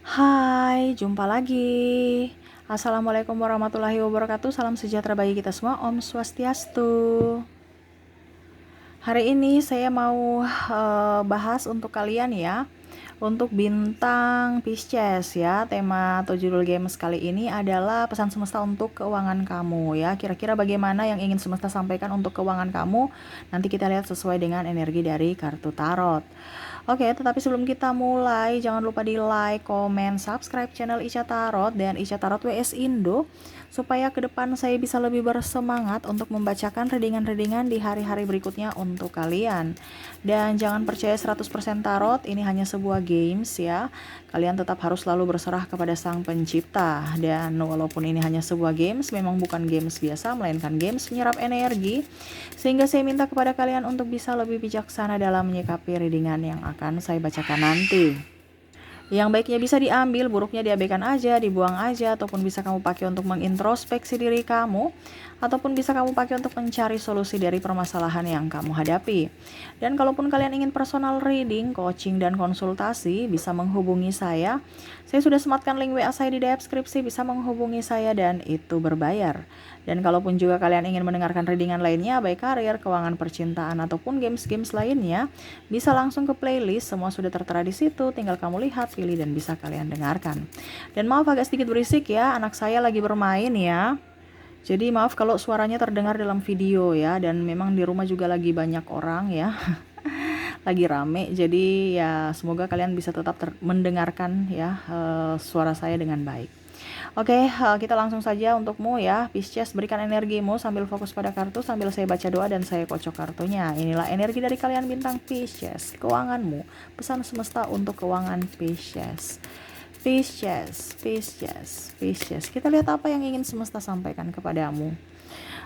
Hai, jumpa lagi. Assalamualaikum warahmatullahi wabarakatuh. Salam sejahtera bagi kita semua. Om Swastiastu. Hari ini saya mau bahas untuk kalian ya. Untuk bintang Pisces ya. Tema atau judul games kali ini adalah pesan semesta untuk keuangan kamu ya. Kira-kira bagaimana yang ingin semesta sampaikan untuk keuangan kamu? Nanti kita lihat sesuai dengan energi dari kartu tarot. Oke, tetapi sebelum kita mulai, jangan lupa di like, komen, subscribe channel Ica Tarot dan Ica Tarot WS Indo, supaya ke depan saya bisa lebih bersemangat untuk membacakan readingan-readingan di hari-hari berikutnya untuk kalian. Dan jangan percaya 100% tarot, ini hanya sebuah games ya. Kalian tetap harus selalu berserah kepada Sang Pencipta. Dan walaupun ini hanya sebuah games, memang bukan games biasa, melainkan games menyerap energi. Sehingga saya minta kepada kalian untuk bisa lebih bijaksana dalam menyikapi readingan yang akan saya bacakan nanti. Yang baiknya bisa diambil, buruknya diabaikan aja, dibuang aja, ataupun bisa kamu pakai untuk mengintrospeksi diri kamu, ataupun bisa kamu pakai untuk mencari solusi dari permasalahan yang kamu hadapi. Dan kalaupun kalian ingin personal reading, coaching, dan konsultasi, bisa menghubungi saya. Saya sudah sematkan link WA saya di deskripsi, bisa menghubungi saya dan itu berbayar. Dan kalaupun juga kalian ingin mendengarkan readingan lainnya, baik karir, keuangan, percintaan, ataupun games-games lainnya, bisa langsung ke playlist, semua sudah tertera di situ, tinggal kamu lihat, pilih, dan bisa kalian dengarkan. Dan maaf agak sedikit berisik ya, anak saya lagi bermain ya. Jadi maaf kalau suaranya terdengar dalam video ya, dan memang di rumah juga lagi banyak orang ya. Lagi rame, jadi ya semoga kalian bisa tetap mendengarkan ya suara saya dengan baik. Oke, kita langsung saja untukmu ya, Pisces, berikan energimu sambil fokus pada kartu, sambil saya baca doa dan saya kocok kartunya. Inilah energi dari kalian bintang Pisces, keuanganmu, pesan semesta untuk keuangan Pisces. Pisces, Pisces, Pisces. Kita lihat apa yang ingin semesta sampaikan kepadamu.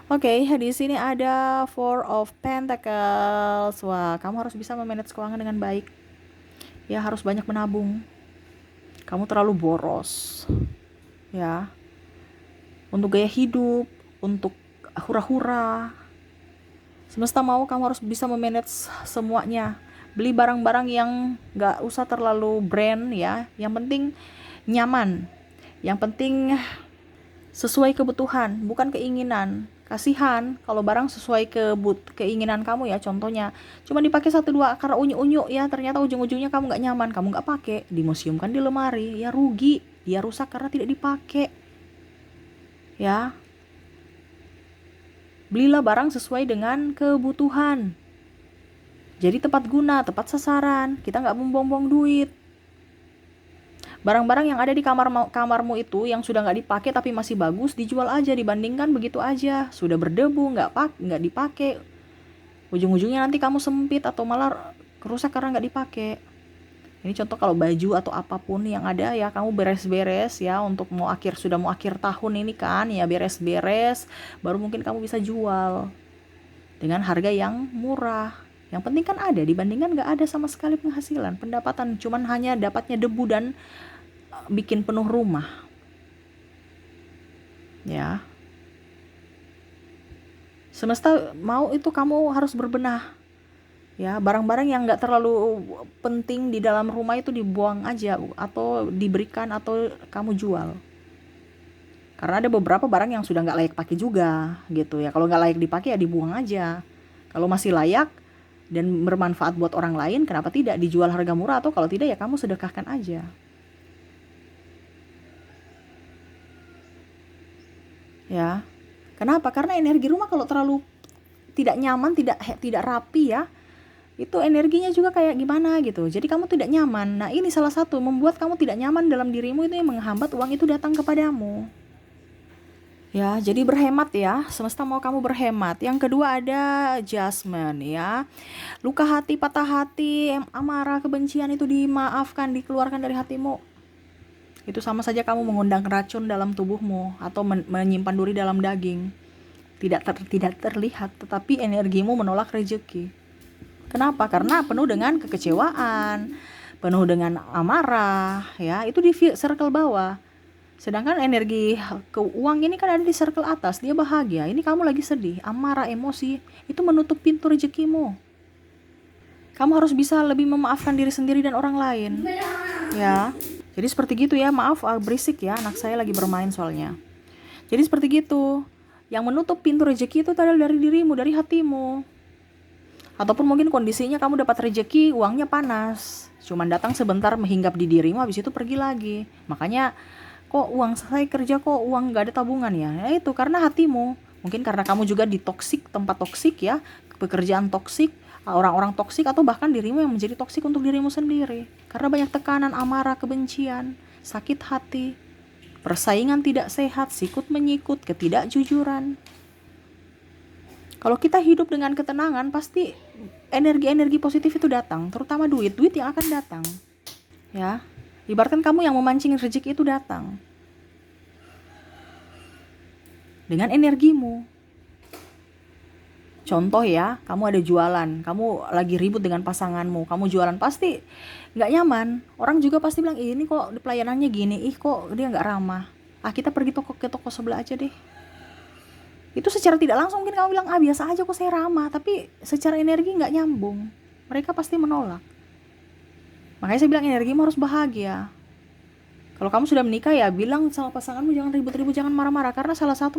Oke, di sini ada Four of Pentacles. Wah, kamu harus bisa memanage keuangan dengan baik. Ya, harus banyak menabung. Kamu terlalu boros. Ya. Untuk gaya hidup, untuk hura-hura. Semesta mau kamu harus bisa memanage semuanya. Beli barang-barang yang gak usah terlalu brand ya. Yang penting nyaman. Yang penting sesuai kebutuhan, bukan keinginan. Kasihan kalau barang sesuai keinginan kamu ya. Contohnya cuma dipakai 1-2 akar unyu-unyu ya, ternyata ujung-ujungnya kamu gak nyaman, kamu gak pakai, dimuseumkan di lemari, ya rugi, dia rusak karena tidak dipakai ya. Belilah barang sesuai dengan kebutuhan, jadi tepat guna, tepat sasaran. Kita gak membuang-buang duit. Barang-barang yang ada di kamarmu itu yang sudah gak dipakai tapi masih bagus, dijual aja, dibandingkan begitu aja sudah berdebu, gak dipakai, ujung-ujungnya nanti kamu sempit atau malah rusak karena gak dipakai. Ini contoh kalau baju atau apapun yang ada ya, kamu beres-beres ya, untuk sudah mau akhir tahun ini kan ya, beres-beres baru mungkin kamu bisa jual dengan harga yang murah. Yang penting kan ada, dibandingkan gak ada sama sekali penghasilan, pendapatan, cuman hanya dapatnya debu dan bikin penuh rumah ya. Semesta mau itu kamu harus berbenah ya, barang-barang yang gak terlalu penting di dalam rumah itu dibuang aja, atau diberikan, atau kamu jual. Karena ada beberapa barang yang sudah gak layak pakai juga gitu ya. Kalau gak layak dipakai ya dibuang aja. Kalau masih layak dan bermanfaat buat orang lain, kenapa tidak dijual harga murah, atau kalau tidak ya kamu sedekahkan aja ya. Kenapa? Karena energi rumah kalau terlalu tidak nyaman, tidak rapi ya, itu energinya juga kayak gimana gitu, jadi kamu tidak nyaman. Nah, ini salah satu membuat kamu tidak nyaman dalam dirimu, itu yang menghambat uang itu datang kepadamu ya. Jadi berhemat ya, semesta mau kamu berhemat. Yang kedua ada Judgment ya, luka hati, patah hati, amarah, kebencian itu dimaafkan, dikeluarkan dari hatimu. Itu sama saja kamu mengundang racun dalam tubuhmu atau menyimpan duri dalam daging. Tidak terlihat, tetapi energimu menolak rezeki. Kenapa? Karena penuh dengan kekecewaan, penuh dengan amarah ya, itu di circle bawah. Sedangkan energi keuang ini kan ada di circle atas, dia bahagia. Ini kamu lagi sedih, amarah, emosi, itu menutup pintu rezekimu. Kamu harus bisa lebih memaafkan diri sendiri dan orang lain ya. Jadi seperti gitu ya, maaf berisik ya, anak saya lagi bermain soalnya. Jadi seperti gitu. Yang menutup pintu rezeki itu adalah dari dirimu, dari hatimu. Ataupun mungkin kondisinya kamu dapat rezeki, uangnya panas. Cuman datang sebentar menghinggap di dirimu, habis itu pergi lagi. Makanya, kok uang saya kerja kok uang gak ada tabungan ya? Ya itu karena hatimu. Mungkin karena kamu juga di toksik, tempat toksik ya, pekerjaan toksik, orang-orang toksik, atau bahkan dirimu yang menjadi toksik untuk dirimu sendiri. Karena banyak tekanan, amarah, kebencian, sakit hati, persaingan tidak sehat, sikut menyikut, ketidakjujuran. Kalau kita hidup dengan ketenangan, pasti energi-energi positif itu datang, terutama duit yang akan datang. Ya, ibaratkan kamu yang memancing rezeki itu datang dengan energimu. Contoh ya, kamu ada jualan, kamu lagi ribut dengan pasanganmu, kamu jualan pasti nggak nyaman. Orang juga pasti bilang, ini kok pelayanannya gini, kok dia nggak ramah. Kita pergi ke toko sebelah aja deh. Itu secara tidak langsung mungkin kamu bilang, biasa aja kok saya ramah, tapi secara energi nggak nyambung. Mereka pasti menolak. Makanya saya bilang energimu harus bahagia. Kalau kamu sudah menikah ya bilang sama pasanganmu jangan ribut-ribut, jangan marah-marah, karena salah satu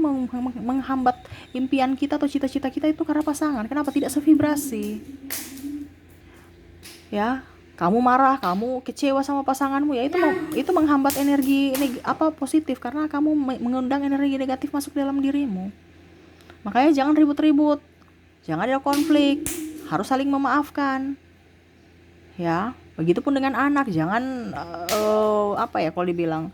menghambat impian kita atau cita-cita kita itu karena pasangan. Kenapa tidak sevibrasi? Ya, kamu marah, kamu kecewa sama pasanganmu, ya itu menghambat energi positif, karena kamu mengundang energi negatif masuk dalam dirimu. Makanya jangan ribut-ribut, jangan ada konflik, harus saling memaafkan. Ya, begitupun dengan anak, jangan kalau dibilang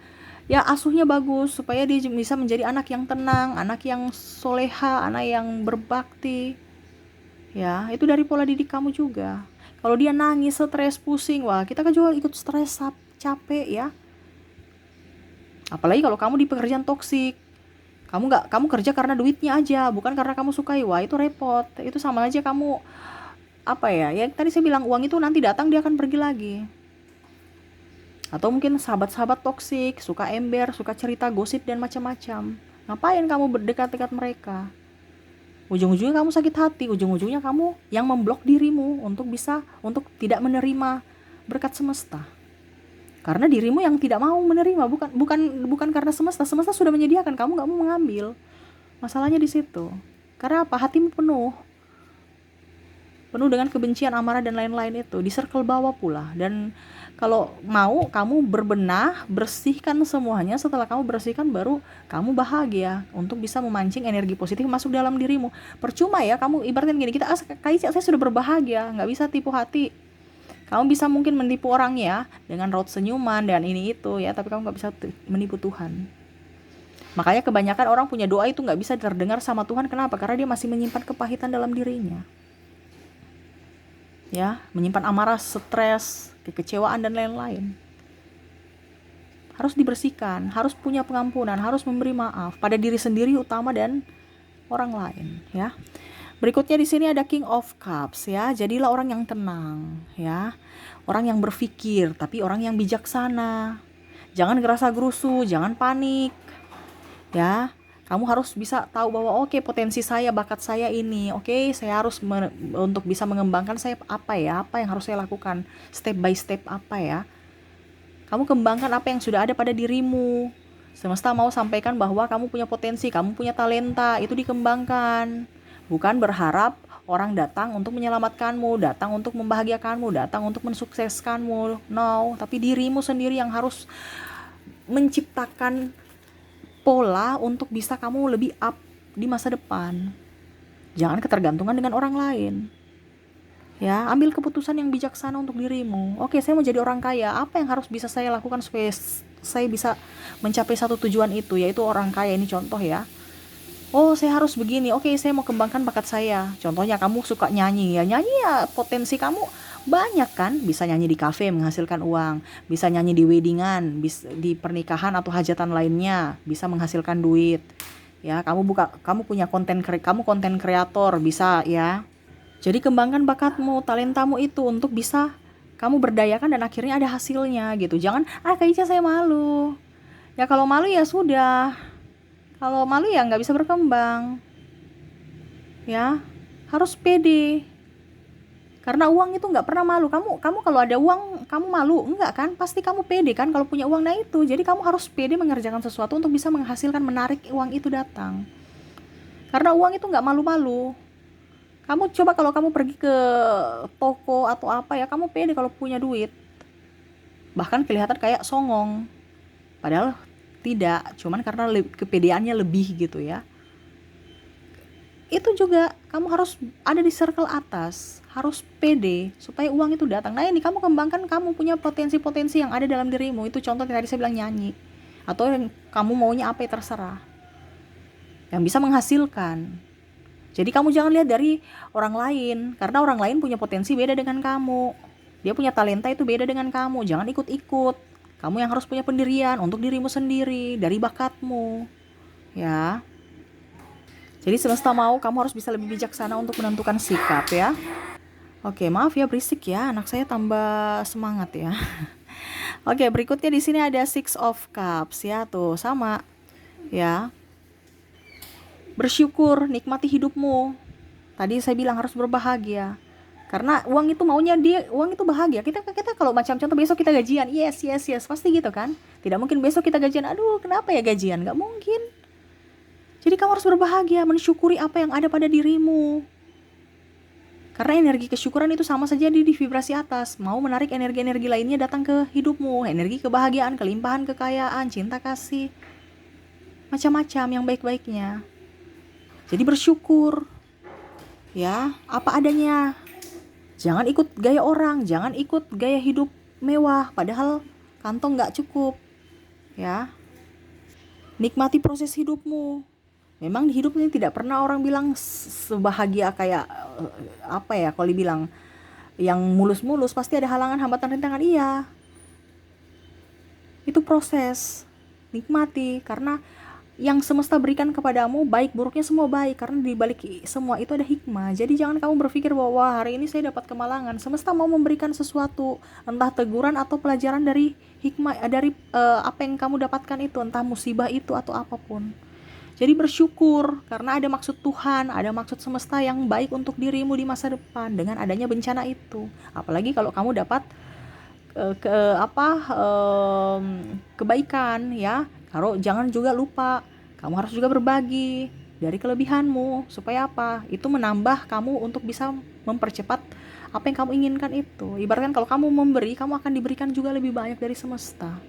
ya asuhnya bagus supaya dia bisa menjadi anak yang tenang, anak yang soleha, anak yang berbakti. Ya, itu dari pola didik kamu juga. Kalau dia nangis, stres, pusing, wah kita kan juga ikut stres, capek ya. Apalagi kalau kamu di pekerjaan toksik, kamu kerja karena duitnya aja, bukan karena kamu sukai, wah itu repot. Itu sama aja kamu yang tadi saya bilang, uang itu nanti datang dia akan pergi lagi. Atau mungkin sahabat-sahabat toksik, suka ember, suka cerita gosip dan macam-macam. Ngapain kamu berdekat-dekat mereka? Ujung-ujungnya kamu sakit hati, ujung-ujungnya kamu yang memblok dirimu untuk tidak menerima berkat semesta. Karena dirimu yang tidak mau menerima, bukan karena semesta sudah menyediakan, kamu nggak mau mengambil. Masalahnya di situ. Karena apa? Hatimu penuh dengan kebencian, amarah dan lain-lain itu, di circle bawah pula. Dan kalau mau kamu berbenah, bersihkan semuanya. Setelah kamu bersihkan, baru kamu bahagia untuk bisa memancing energi positif masuk dalam dirimu. Percuma ya kamu ibaratkan gini, kayak saya sudah berbahagia, nggak bisa tipu hati. Kamu bisa mungkin menipu orang ya dengan raut senyuman dan ini itu ya, tapi kamu nggak bisa menipu Tuhan. Makanya kebanyakan orang punya doa itu nggak bisa terdengar sama Tuhan. Kenapa? Karena dia masih menyimpan kepahitan dalam dirinya. Ya, menyimpan amarah, stres, kekecewaan dan lain-lain. Harus dibersihkan, harus punya pengampunan, harus memberi maaf pada diri sendiri utama dan orang lain, ya. Berikutnya di sini ada King of Cups ya. Jadilah orang yang tenang, ya. Orang yang berpikir, tapi orang yang bijaksana. Jangan gerasa-gerusu, jangan panik. Ya. Kamu harus bisa tahu bahwa potensi saya, bakat saya ini, saya harus untuk bisa mengembangkan saya apa yang harus saya lakukan, step by step apa ya. Kamu kembangkan apa yang sudah ada pada dirimu. Semesta mau sampaikan bahwa kamu punya potensi, kamu punya talenta, itu dikembangkan. Bukan berharap orang datang untuk menyelamatkanmu, datang untuk membahagiakanmu, datang untuk mensukseskanmu. No, tapi dirimu sendiri yang harus menciptakan pola untuk bisa kamu lebih up di masa depan. Jangan ketergantungan dengan orang lain. Ya, ambil keputusan yang bijaksana untuk dirimu. Saya mau jadi orang kaya. Apa yang harus bisa saya lakukan supaya saya bisa mencapai satu tujuan itu, yaitu orang kaya. Ini contoh ya. Saya harus begini. Saya mau kembangkan bakat saya. Contohnya kamu suka nyanyi. Nyanyi potensi kamu banyak kan, bisa nyanyi di kafe menghasilkan uang, bisa nyanyi di weddingan, di pernikahan atau hajatan lainnya, bisa menghasilkan duit. Ya, kamu punya konten kreator, bisa ya. Jadi kembangkan bakatmu, talentamu itu untuk bisa kamu berdayakan dan akhirnya ada hasilnya gitu. Jangan kayaknya saya malu. Ya kalau malu ya sudah. Kalau malu ya nggak bisa berkembang. Ya, harus pede. Karena uang itu nggak pernah malu. Kamu kalau ada uang kamu malu? Enggak kan? Pasti kamu pede kan kalau punya uang. Nah itu, jadi kamu harus pede mengerjakan sesuatu untuk bisa menghasilkan, menarik uang itu datang. Karena uang itu nggak malu-malu. Kamu coba kalau kamu pergi ke toko atau apa ya, kamu pede kalau punya duit. Bahkan kelihatan kayak songong. Padahal tidak, cuman karena kepedeannya lebih gitu ya. Itu juga kamu harus ada di circle atas, harus pede supaya uang itu datang. Nah ini kamu kembangkan, kamu punya potensi-potensi yang ada dalam dirimu. Itu contoh yang tadi saya bilang, nyanyi, atau yang kamu maunya apa ya terserah, yang bisa menghasilkan. Jadi kamu jangan lihat dari orang lain, karena orang lain punya potensi beda dengan kamu, dia punya talenta itu beda dengan kamu. Jangan ikut-ikut, kamu yang harus punya pendirian untuk dirimu sendiri dari bakatmu ya. Jadi semesta mau kamu harus bisa lebih bijaksana untuk menentukan sikap ya. Oke, maaf ya berisik ya, anak saya tambah semangat ya. Oke, berikutnya di sini ada Six of Cups ya, tuh sama ya. Bersyukur, nikmati hidupmu. Tadi saya bilang harus berbahagia. Karena uang itu maunya dia, uang itu bahagia. Kita kalau macam contoh besok kita gajian, yes, pasti gitu kan. Tidak mungkin besok kita gajian, aduh kenapa ya gajian, nggak mungkin. Jadi kamu harus berbahagia, mensyukuri apa yang ada pada dirimu. Karena energi kesyukuran itu sama saja di vibrasi atas, mau menarik energi-energi lainnya datang ke hidupmu, energi kebahagiaan, kelimpahan, kekayaan, cinta kasih, macam-macam yang baik-baiknya. Jadi bersyukur, ya, apa adanya. Jangan ikut gaya orang, jangan ikut gaya hidup mewah, padahal kantong nggak cukup, ya. Nikmati proses hidupmu. Memang di hidup ini tidak pernah orang bilang sebahagia kayak apa ya, kalau dibilang yang mulus-mulus, pasti ada halangan, hambatan, rintangan. Iya, itu proses. Nikmati, karena yang semesta berikan kepadamu baik buruknya semua baik, karena di balik semua itu ada hikmah. Jadi jangan kamu berpikir bahwa hari ini saya dapat kemalangan. Semesta mau memberikan sesuatu, entah teguran atau pelajaran dari hikmah, dari apa yang kamu dapatkan itu, entah musibah itu atau apapun. Jadi bersyukur karena ada maksud Tuhan, ada maksud semesta yang baik untuk dirimu di masa depan dengan adanya bencana itu. Apalagi kalau kamu dapat kebaikan ya. Kalau jangan juga lupa, kamu harus juga berbagi dari kelebihanmu supaya apa? Itu menambah kamu untuk bisa mempercepat apa yang kamu inginkan itu. Ibaratkan kalau kamu memberi, kamu akan diberikan juga lebih banyak dari semesta.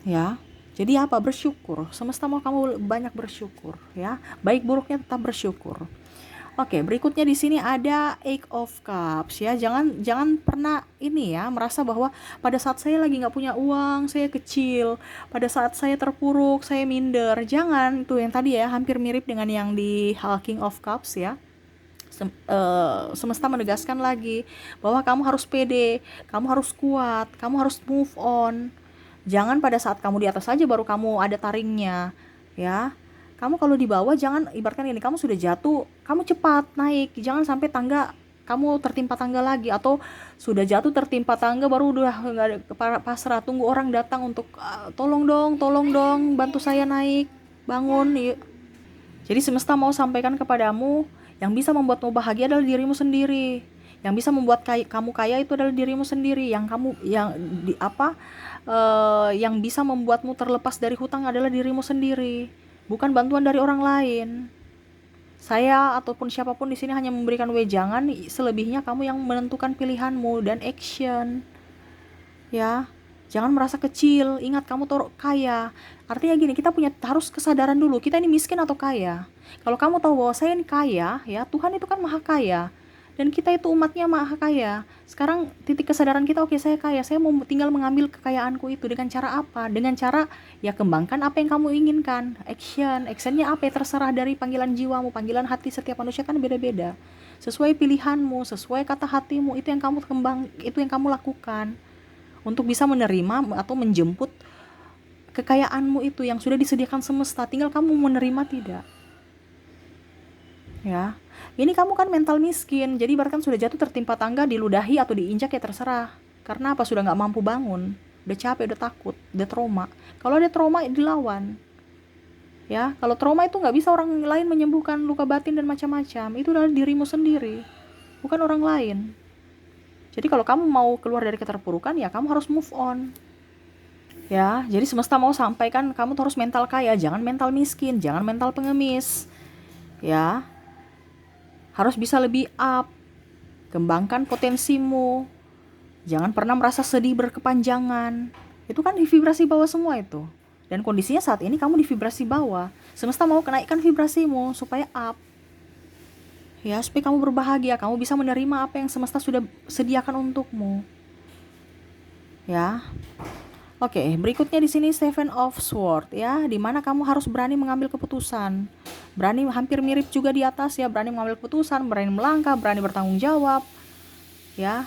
Ya. Jadi apa? Bersyukur. Semesta mau kamu banyak bersyukur ya. Baik buruknya tetap bersyukur. Oke, berikutnya di sini ada Eight of Cups ya. Jangan pernah ini ya, merasa bahwa pada saat saya lagi nggak punya uang, saya kecil. Pada saat saya terpuruk, saya minder. Jangan, itu yang tadi ya, hampir mirip dengan yang di King of Cups ya. Semesta menegaskan lagi bahwa kamu harus pede, kamu harus kuat, kamu harus move on. Jangan pada saat kamu di atas saja baru kamu ada taringnya ya. Kamu kalau di bawah jangan, ibaratkan ini, kamu sudah jatuh, kamu cepat naik, jangan sampai tangga kamu tertimpa tangga lagi, atau sudah jatuh tertimpa tangga baru udah nggak ada, pasrah, tunggu orang datang untuk tolong dong bantu saya naik, bangun yuk. Jadi semesta mau sampaikan kepadamu, yang bisa membuatmu bahagia adalah dirimu sendiri. Yang bisa membuat kamu kaya itu adalah dirimu sendiri. Yang bisa membuatmu terlepas dari hutang adalah dirimu sendiri, bukan bantuan dari orang lain. Saya ataupun siapapun di sini hanya memberikan wejangan, selebihnya kamu yang menentukan pilihanmu dan action. Ya, jangan merasa kecil. Ingat kamu tuh kaya. Artinya gini, kita harus kesadaran dulu, kita ini miskin atau kaya. Kalau kamu tahu bahwa saya ini kaya, ya Tuhan itu kan maha kaya. Dan kita itu umatnya maha kaya. Sekarang titik kesadaran kita, oke, saya kaya, saya mau tinggal mengambil kekayaanku itu. Dengan cara apa? Dengan cara ya kembangkan apa yang kamu inginkan. Actionnya apa ya, terserah dari panggilan jiwamu, panggilan hati. Setiap manusia kan beda-beda. Sesuai pilihanmu, sesuai kata hatimu, itu yang kamu lakukan untuk bisa menerima atau menjemput kekayaanmu itu yang sudah disediakan semesta. Tinggal kamu menerima tidak. Ya, ini kamu kan mental miskin, jadi bahkan sudah jatuh tertimpa tangga, diludahi atau diinjak ya terserah. Karena apa? Sudah nggak mampu bangun, udah capek, udah takut, udah trauma. Kalau ada trauma dilawan. Ya, kalau trauma itu nggak bisa orang lain menyembuhkan luka batin dan macam-macam. Itu adalah dirimu sendiri. bukan orang lain. Jadi kalau kamu mau keluar dari keterpurukan, ya kamu harus move on. Ya, jadi semesta mau sampaikan kamu tuh harus mental kaya, jangan mental miskin, jangan mental pengemis. Ya, harus bisa lebih up, kembangkan potensimu. Jangan pernah merasa sedih berkepanjangan. Itu kan di vibrasi bawah semua itu. Dan kondisinya saat ini kamu di vibrasi bawah. Semesta mau kenaikkan vibrasimu supaya up. Ya, supaya kamu berbahagia, kamu bisa menerima apa yang semesta sudah sediakan untukmu. Ya. Oke, berikutnya di sini Seven of Swords ya, di mana kamu harus berani mengambil keputusan. Berani, hampir mirip juga di atas ya, berani mengambil keputusan, berani melangkah, berani bertanggung jawab. Ya.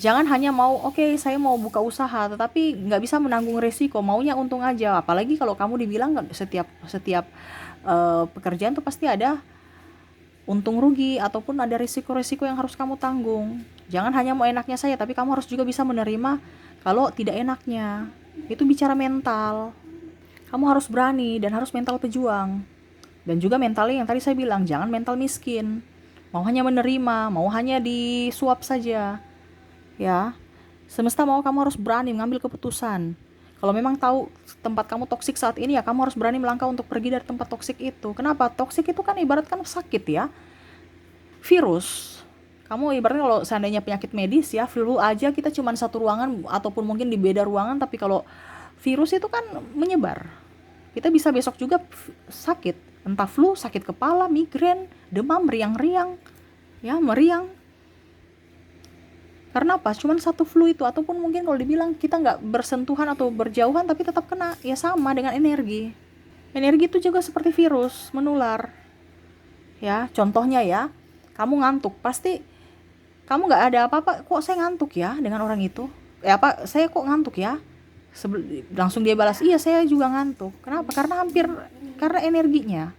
Jangan hanya mau, oke, saya mau buka usaha, tetapi nggak bisa menanggung resiko, maunya untung aja. Apalagi kalau kamu dibilang setiap pekerjaan tuh pasti ada untung rugi ataupun ada risiko-risiko yang harus kamu tanggung. Jangan hanya mau enaknya saya, tapi kamu harus juga bisa menerima kalau tidak enaknya. Itu bicara mental. Kamu harus berani dan harus mental pejuang. Dan juga mentalnya yang tadi saya bilang, jangan mental miskin. Mau hanya menerima, mau hanya disuap saja. Ya. Semesta mau kamu harus berani mengambil keputusan. Kalau memang tahu tempat kamu toksik saat ini, ya kamu harus berani melangkah untuk pergi dari tempat toksik itu. Kenapa? Toksik itu kan ibaratkan sakit ya. Virus. Kamu ibaratnya kalau seandainya penyakit medis ya, flu aja kita cuma satu ruangan ataupun mungkin di beda ruangan, tapi kalau virus itu kan menyebar. Kita bisa besok juga sakit. Entah flu, sakit kepala, migrain, demam, riang-riang. Ya, meriang. Karena apa? Cuman satu flu itu, ataupun mungkin kalau dibilang kita nggak bersentuhan atau berjauhan tapi tetap kena, ya sama dengan energi. Energi itu juga seperti virus, menular. Ya, contohnya ya, kamu ngantuk, pasti kamu nggak ada apa-apa, kok saya ngantuk ya dengan orang itu? Apa, saya kok ngantuk ya? Langsung dia balas, iya saya juga ngantuk. Kenapa? Karena energinya.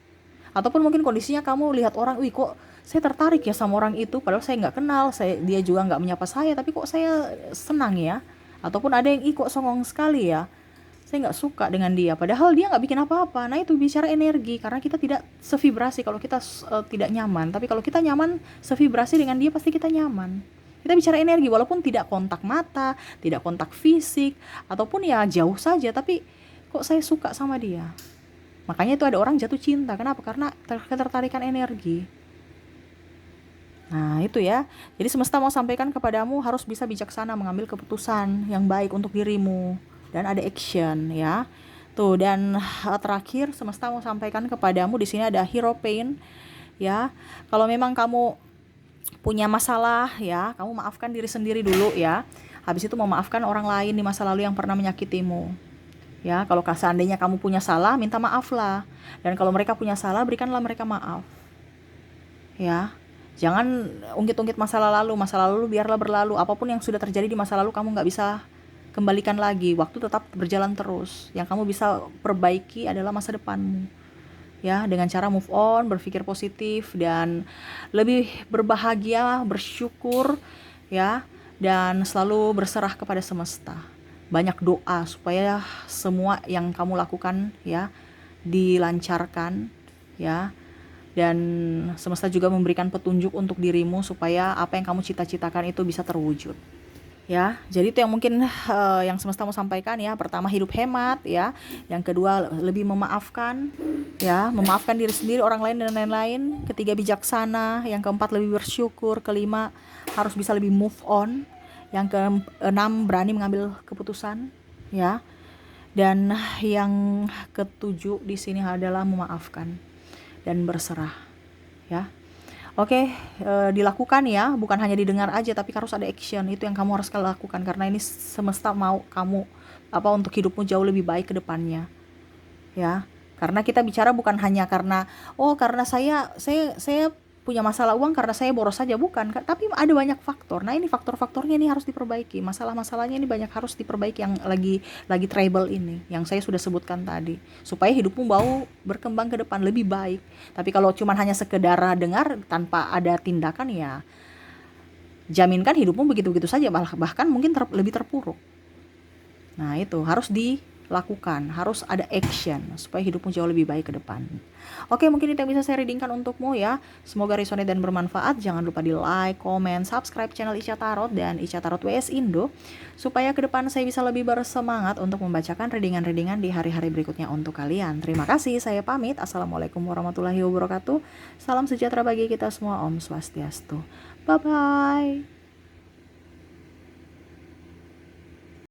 Ataupun mungkin kondisinya kamu lihat orang, wih kok saya tertarik ya sama orang itu, padahal saya nggak kenal, dia juga nggak menyapa saya, tapi kok saya senang ya. Ataupun ada yang, ih kok songong sekali ya, saya nggak suka dengan dia, padahal dia nggak bikin apa-apa. Nah itu bicara energi, karena kita tidak sevibrasi kalau kita tidak nyaman. Tapi kalau kita nyaman sevibrasi dengan dia, pasti kita nyaman. Kita bicara energi, walaupun tidak kontak mata, tidak kontak fisik, ataupun ya jauh saja, tapi kok saya suka sama dia. Makanya itu ada orang jatuh cinta. Kenapa? Karena ketertarikan energi. Nah itu ya. Jadi semesta mau sampaikan kepadamu harus bisa bijaksana mengambil keputusan yang baik untuk dirimu. Dan ada action ya. Tuh, dan terakhir semesta mau sampaikan kepadamu di sini ada hero pain ya. Kalau memang kamu punya masalah ya, kamu maafkan diri sendiri dulu ya. Habis itu memaafkan orang lain di masa lalu yang pernah menyakitimu. Ya, kalau seandainya kamu punya salah, minta maaf lah. Dan kalau mereka punya salah, berikanlah mereka maaf. Ya, jangan ungkit-ungkit masa lalu biarlah berlalu. Apapun yang sudah terjadi di masa lalu, kamu nggak bisa kembalikan lagi. Waktu tetap berjalan terus. Yang kamu bisa perbaiki adalah masa depanmu. Ya, dengan cara move on, berpikir positif, dan lebih berbahagia, bersyukur, ya, dan selalu berserah kepada semesta. Banyak doa supaya semua yang kamu lakukan ya dilancarkan ya, dan semesta juga memberikan petunjuk untuk dirimu supaya apa yang kamu cita-citakan itu bisa terwujud ya. Jadi itu yang mungkin yang semesta mau sampaikan ya. Pertama, hidup hemat ya. Yang kedua, lebih memaafkan ya, memaafkan diri sendiri, orang lain, dan lain-lain. Ketiga, bijaksana. Yang keempat, lebih bersyukur. Kelima, harus bisa lebih move on. Yang keenam, berani mengambil keputusan ya. Dan yang ketujuh di sini adalah memaafkan dan berserah ya. Oke, dilakukan ya, bukan hanya didengar aja, tapi harus ada action. Itu yang kamu harus lakukan, karena ini semesta mau kamu untuk hidupmu jauh lebih baik ke depannya ya. Karena kita bicara bukan hanya karena karena saya punya masalah uang, karena saya boros saja, bukan. Tapi ada banyak faktor. Nah ini faktor-faktornya ini harus diperbaiki. Masalah-masalahnya ini banyak harus diperbaiki, yang lagi trouble ini, yang saya sudah sebutkan tadi, supaya hidupmu mau berkembang ke depan lebih baik. Tapi kalau cuma hanya sekedar dengar tanpa ada tindakan, ya jaminkan hidupmu begitu-begitu saja, bahkan mungkin lebih terpuruk. Nah itu harus lakukan, harus ada action supaya hidupmu jauh lebih baik ke depan. Oke, mungkin itu yang bisa saya readingkan untukmu ya. Semoga resonate dan bermanfaat. Jangan lupa di like, comment, subscribe channel Ica Tarot dan Ica Tarot WS Indo supaya ke depan saya bisa lebih bersemangat untuk membacakan readingan-readingan di hari-hari berikutnya untuk kalian. Terima kasih, saya pamit. Assalamualaikum warahmatullahi wabarakatuh. Salam sejahtera bagi kita semua. Om Swastiastu. Bye-bye.